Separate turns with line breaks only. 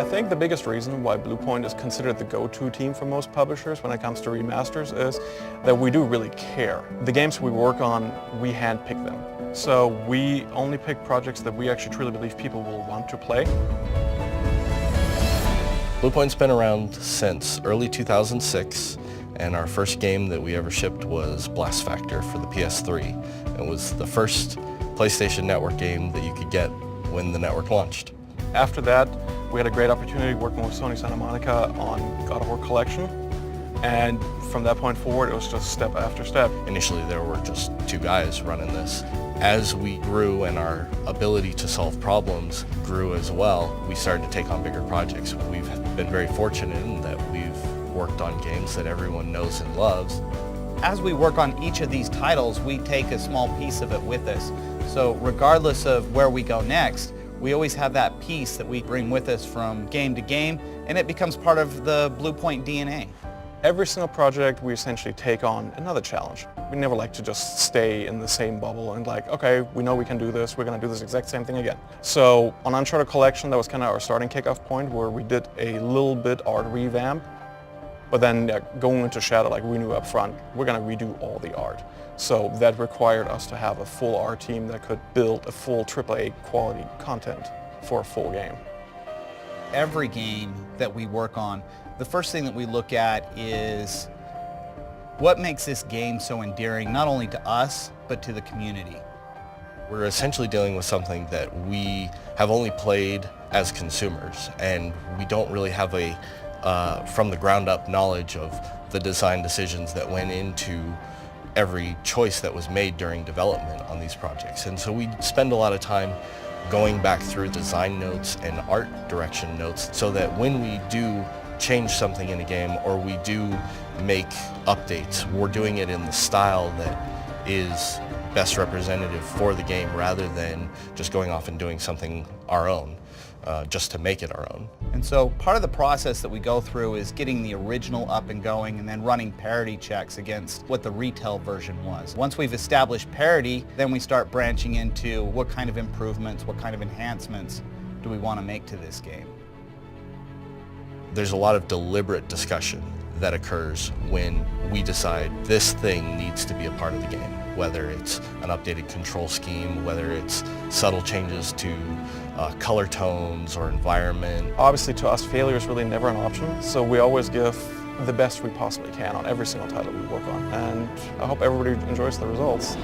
I think the biggest reason why Bluepoint is considered the go-to team for most publishers when it comes to remasters is that we do really care. The games we work on, we handpick them. So we only pick projects that we actually truly believe people will want to play.
Bluepoint's been around since early 2006, and our first game that we ever shipped was Blast Factor for the PS3. It was the first PlayStation Network game that you could get when the network launched.
After that, we had a great opportunity working with Sony Santa Monica on God of War Collection, and from that point forward it was just step after step.
Initially there were just two guys running this. As we grew and our ability to solve problems grew as well, we started to take on bigger projects. We've been very fortunate in that we've worked on games that everyone knows and loves.
As we work on each of these titles, we take a small piece of it with us. So regardless of where we go next, we always have that piece that we bring with us from game to game, and it becomes part of the Bluepoint DNA.
Every single project we essentially take on another challenge. We never like to just stay in the same bubble and like, okay, we know we can do this, we're going to do this exact same thing again. So on Uncharted Collection, that was kind of our starting kickoff point where we did a little bit art revamp, but then going into Shadow, like we knew up front, we're going to redo all the art. So that required us to have a full art team that could build a full AAA quality content for a full game.
Every game that we work on, the first thing that we look at is what makes this game so endearing, not only to us, but to the community.
We're essentially dealing with something that we have only played as consumers, and we don't really have a from the ground up knowledge of the design decisions that went into every choice that was made during development on these projects. And so we spend a lot of time going back through design notes and art direction notes so that when we do change something in a game or we do make updates, we're doing it in the style that is best representative for the game rather than just going off and doing something our own, just to make it our own.
And so part of the process that we go through is getting the original up and going and then running parity checks against what the retail version was. Once we've established parity, then we start branching into what kind of improvements, what kind of enhancements do we want to make to this game.
There's a lot of deliberate discussion that occurs when we decide this thing needs to be a part of the game, whether it's an updated control scheme, whether it's subtle changes to color tones or environment.
Obviously to us, failure is really never an option, so we always give the best we possibly can on every single title we work on, and I hope everybody enjoys the results.